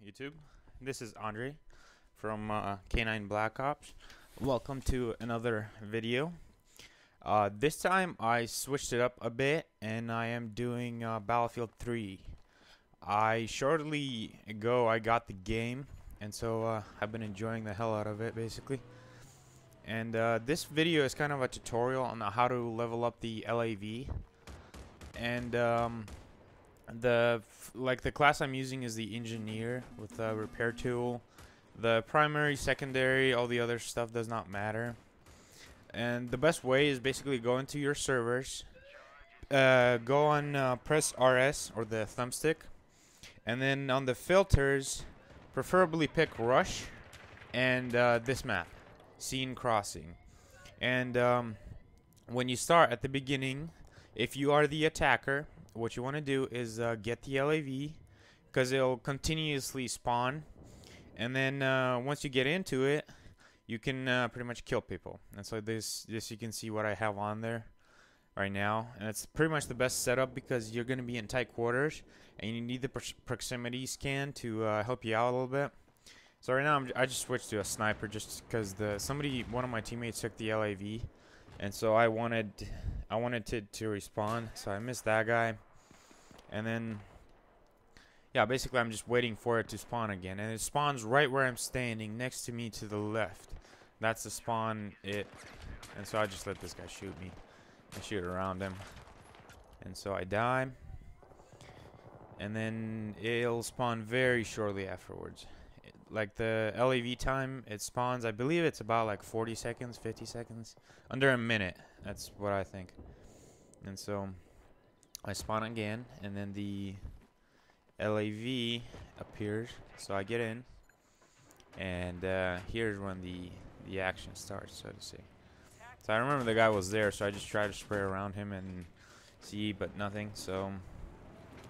YouTube. This is Andre from K9 Black Ops. Welcome to another video. This time I switched it up a bit and I am doing Battlefield 3. Shortly ago I got the game, and so I've been enjoying the hell out of it basically. And this video is kind of a tutorial on how to level up the LAV. And the class I'm using is the engineer with a repair tool. The primary, secondary, all the other stuff does not matter. And the best way is basically go into your servers, go on press RS or the thumbstick, and then on the filters preferably pick rush and this map, scene crossing. And when you start at the beginning, if you are the attacker, what you want to do is get the LAV, because it'll continuously spawn, and then once you get into it, you can pretty much kill people. And so this you can see what I have on there right now, and it's pretty much the best setup because you're going to be in tight quarters and you need the proximity scan to help you out a little bit. So right now I just switched to a sniper just because one of my teammates took the LAV, and so I wanted to respawn, so I missed that guy. And then yeah, basically I'm just waiting for it to spawn again, and it spawns right where I'm standing, next to me to the left. That's the spawn and so I just let this guy shoot me. I shoot around him, and so I die, and then it'll spawn very shortly afterwards. Like the LAV time, it spawns, I believe it's about like 40 seconds, 50 seconds, under a minute. That's what I think. And so I spawn again, and then the LAV appears, so I get in, and here's when the action starts, so to say. So I remember the guy was there, so I just tried to spray around him and see, but nothing. So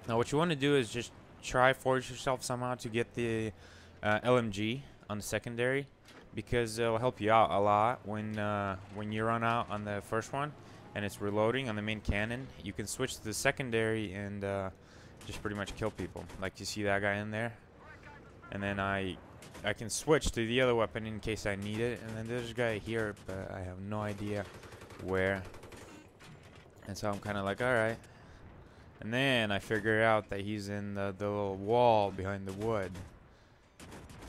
now what you want to do is just force yourself somehow to get the LMG on the secondary, because it'll help you out a lot when you run out on the first one and it's reloading on the main cannon. You can switch to the secondary and just pretty much kill people. Like you see that guy in there, and then I can switch to the other weapon in case I need it. And then there's a guy here, but I have no idea where, and so I'm kind of like, alright. And then I figure out that he's in the little wall behind the wood.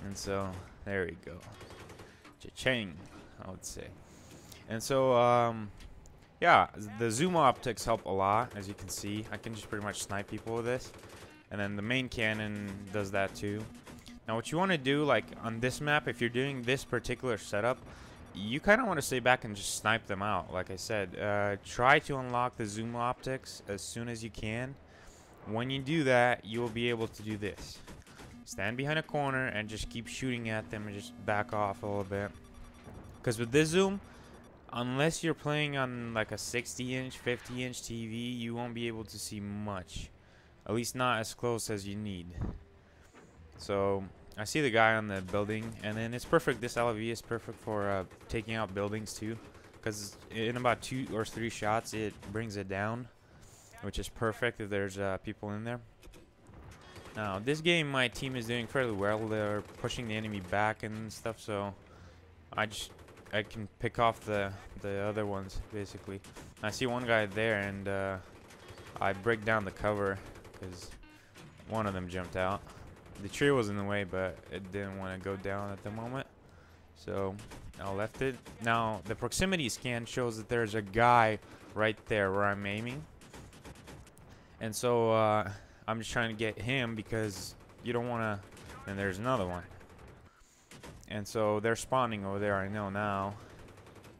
And so there we go, cha-ching, I would say. And so yeah, the zoom optics help a lot. As you can see, I can just pretty much snipe people with this, and then the main cannon does that too. Now what you want to do, like on this map, if you're doing this particular setup, you kind of want to stay back and just snipe them out. Like I said, try to unlock the zoom optics as soon as you can. When you do that, you will be able to do this: stand behind a corner and just keep shooting at them and just back off a little bit. Because with this zoom, unless you're playing on like a 60-inch, 50-inch TV, you won't be able to see much. At least not as close as you need. So I see the guy on the building, and then it's perfect. This LV is perfect for taking out buildings too, because in about 2 or 3 shots it brings it down, which is perfect if there's people in there. Now, this game, my team is doing fairly well. They're pushing the enemy back and stuff, so I can pick off the other ones, basically. I see one guy there, and I break down the cover, because one of them jumped out. The tree was in the way, but it didn't want to go down at the moment, so I left it. Now, the proximity scan shows that there's a guy right there where I'm aiming, and so I'm just trying to get him, because you don't want to. And there's another one, and so they're spawning over there, I know now.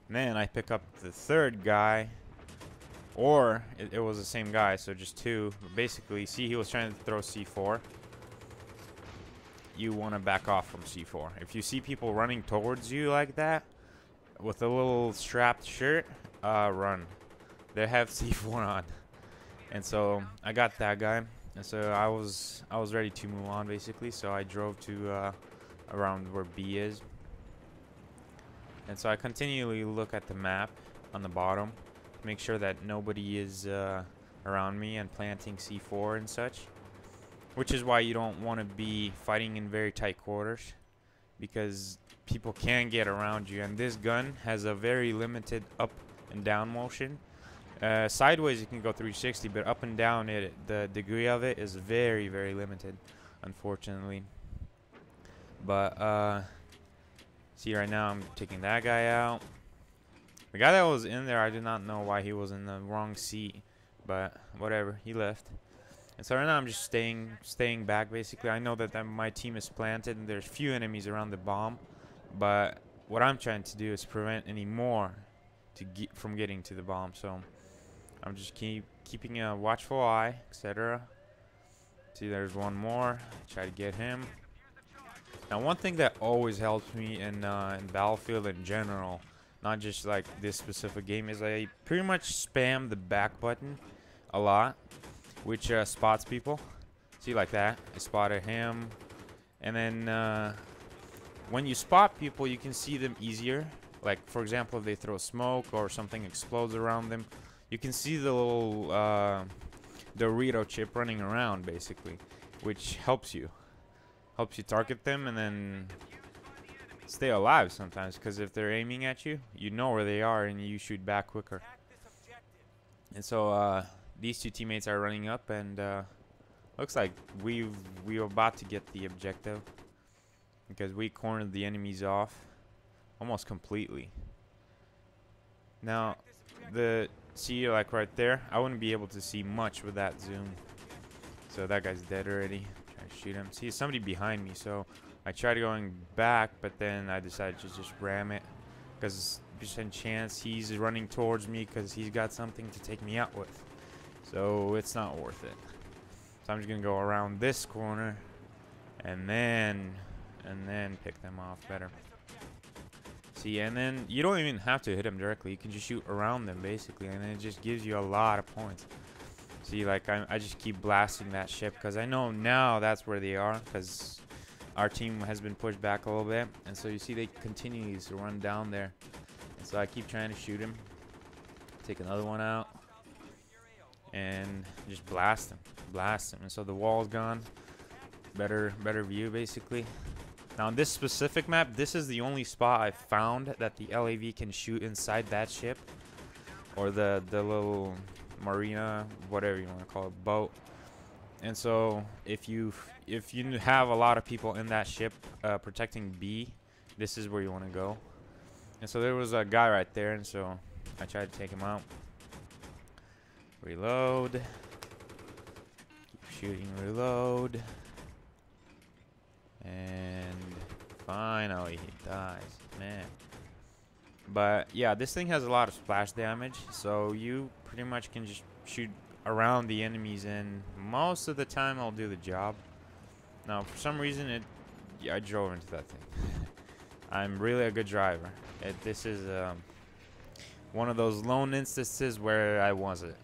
And then I pick up the third guy, or it was the same guy, so just 2. But basically, see, he was trying to throw C4. You want to back off from C4. If you see people running towards you like that with a little strapped shirt, run. They have C4 on. And so I got that guy, and so I was ready to move on, basically. So I drove to around where B is, and so I continually look at the map on the bottom, make sure that nobody is around me and planting C4 and such. which is why you don't want to be fighting in very tight quarters, because people can get around you, and this gun has a very limited up and down motion. Sideways you can go 360, but up and down the degree of it is very, very limited, unfortunately. But see, right now I'm taking that guy out. The guy that was in there, I did not know why he was in the wrong seat, but whatever, he left. And so right now I'm just staying back basically. I know that my team is planted and there's few enemies around the bomb, but what I'm trying to do is prevent any more from getting to the bomb. So I'm just keeping a watchful eye, etc. See, there's one more. Try to get him. Now, one thing that always helps me in Battlefield in general, not just like this specific game, is I pretty much spam the back button a lot, which spots people. See, like that, I spotted him. And then when you spot people, you can see them easier. Like, for example, if they throw smoke or something explodes around them, you can see the little Dorito chip running around, basically, which helps you target them and then stay alive sometimes, because if they're aiming at you, you know where they are and you shoot back quicker. And so these two teammates are running up, and looks like we're about to get the objective, because we cornered the enemies off almost completely. Now see, like right there, I wouldn't be able to see much with that zoom. So that guy's dead already. Trying to shoot him. See, somebody behind me, so I tried going back, but then I decided to just ram it, because there's a chance he's running towards me because he's got something to take me out with. So it's not worth it. So I'm just gonna go around this corner and then pick them off better. See, and then you don't even have to hit them directly. You can just shoot around them basically, and it just gives you a lot of points. See, like I just keep blasting that ship because I know now that's where they are, because our team has been pushed back a little bit, and so you see they continue to run down there. And so I keep trying to shoot him, take another one out, and just blast him. And so the wall's gone. Better view basically. Now on this specific map, this is the only spot I found that the LAV can shoot inside that ship, or the little marina, whatever you want to call it, boat. And so if you have a lot of people in that ship protecting B, this is where you want to go. And so there was a guy right there, and so I tried to take him out. Reload. Keep shooting, reload. And finally he dies, man. But yeah, this thing has a lot of splash damage, so you pretty much can just shoot around the enemies, and most of the time I'll do the job. Now for some reason I drove into that thing. I'm really a good driver. This is one of those lone instances where I wasn't.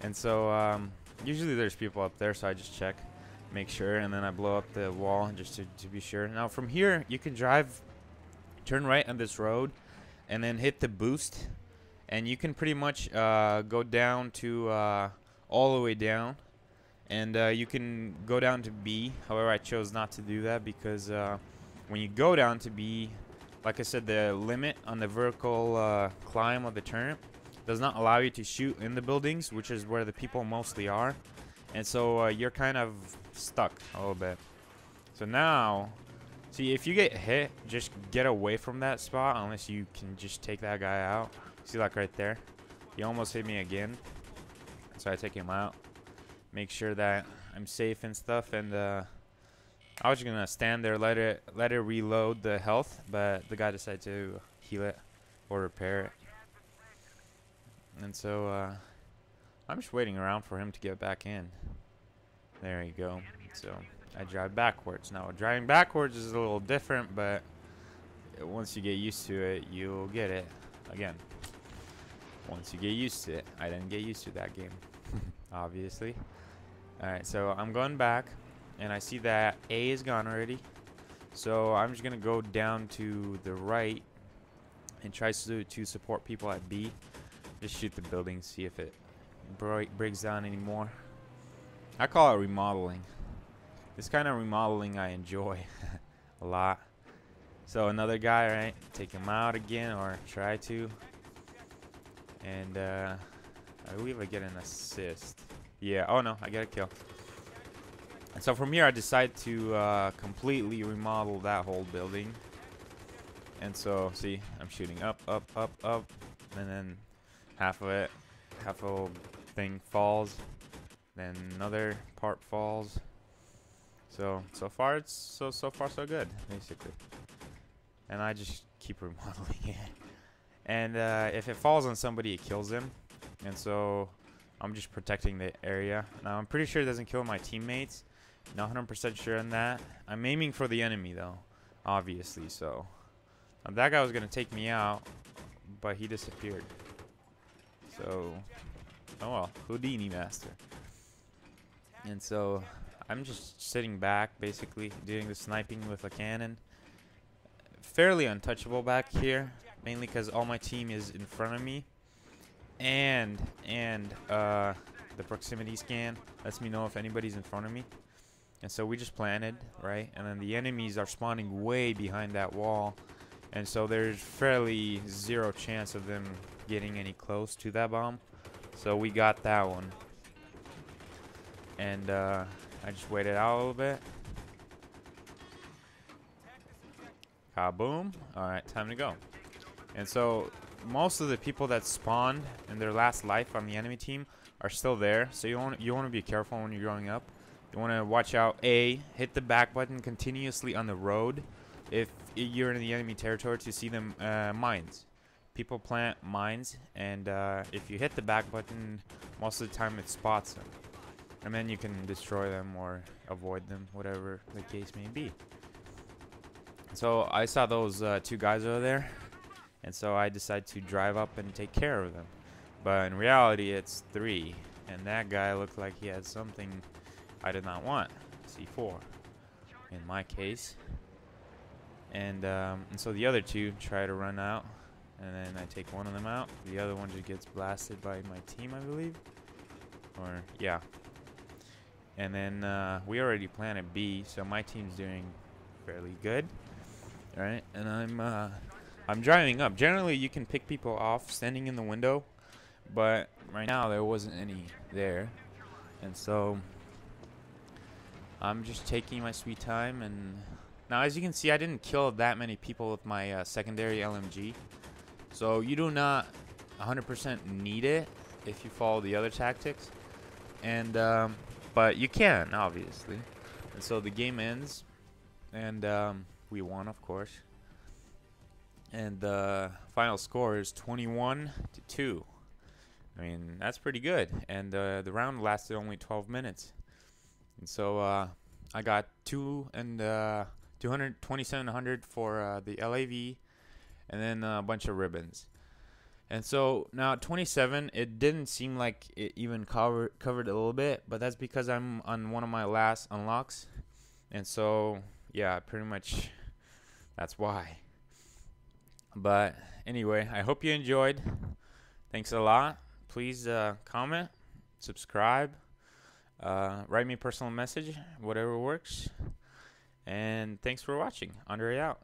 And so usually there's people up there, so I just check, make sure, and then I blow up the wall just to be sure. Now from here you can turn right on this road and then hit the boost, and you can pretty much go down to all the way down, and you can go down to B. However, I chose not to do that because when you go down to B, like I said, the limit on the vertical climb of the turret does not allow you to shoot in the buildings, which is where the people mostly are. And so you're kind of stuck a little bit. So now, see, if you get hit, just get away from that spot unless you can just take that guy out. See, like right there, he almost hit me again. So I take him out, make sure that I'm safe and stuff. And I was just gonna stand there, let it reload the health, but the guy decided to heal it or repair it. And so I'm just waiting around for him to get back in. There you go. So I drive backwards. Now driving backwards is a little different, but once you get used to it, you'll get it. Again, once you get used to it. I didn't get used to that game, obviously. Alright, so I'm going back, and I see that A is gone already. So I'm just going to go down to the right and try to support people at B. Just shoot the building, see if it breaks down anymore. I call it remodeling. This kind of remodeling I enjoy a lot. So another guy, right? Take him out again, or try to. And I believe I get an assist. Yeah, oh no, I get a kill. And so from here I decide to completely remodel that whole building. And so, see, I'm shooting up, up, up, up. And then half of thing falls. Then another part falls. So far it's so far so good, basically. And I just keep remodeling it. And if it falls on somebody, it kills them. And so I'm just protecting the area. Now I'm pretty sure it doesn't kill my teammates. Not 100% sure on that. I'm aiming for the enemy though, obviously. So that guy was gonna take me out, but he disappeared. So, oh well, Houdini master. And so I'm just sitting back, basically doing the sniping with a cannon. Fairly untouchable back here, mainly because all my team is in front of me, and the proximity scan lets me know if anybody's in front of me. And so we just planted, right? And then the enemies are spawning way behind that wall, and so there's fairly zero chance of them getting any close to that bomb. So we got that one. And I just waited out a little bit. Kaboom. Alright, time to go. And so most of the people that spawned in their last life on the enemy team are still there. So you want to be careful when you're growing up. You want to watch out. A, hit the back button continuously on the road if you're in the enemy territory to see them mines. People plant mines, and if you hit the back button, most of the time it spots them. And then you can destroy them or avoid them, whatever the case may be. So I saw those two guys over there, and so I decided to drive up and take care of them. But in reality, it's 3, and that guy looked like he had something I did not want, C4, in my case. And so the other 2 try to run out, and then I take one of them out. The other one just gets blasted by my team, I believe. Or, yeah. And then we already planted B, so my team's doing fairly good. Alright, and I'm driving up. Generally, you can pick people off standing in the window, but right now there wasn't any there. And so I'm just taking my sweet time. And now, as you can see, I didn't kill that many people with my secondary LMG. So you do not 100% need it if you follow the other tactics. And but you can, obviously. And so the game ends, and we won, of course. And the final score is 21-2. I mean, that's pretty good. And the round lasted only 12 minutes. And so I got 2,700 for the LAV, and then a bunch of ribbons. And so now at 27, it didn't seem like it even covered a little bit, but that's because I'm on one of my last unlocks. And so, yeah, pretty much that's why. But anyway, I hope you enjoyed. Thanks a lot. Please comment, subscribe, write me a personal message, whatever works. And thanks for watching. Andre out.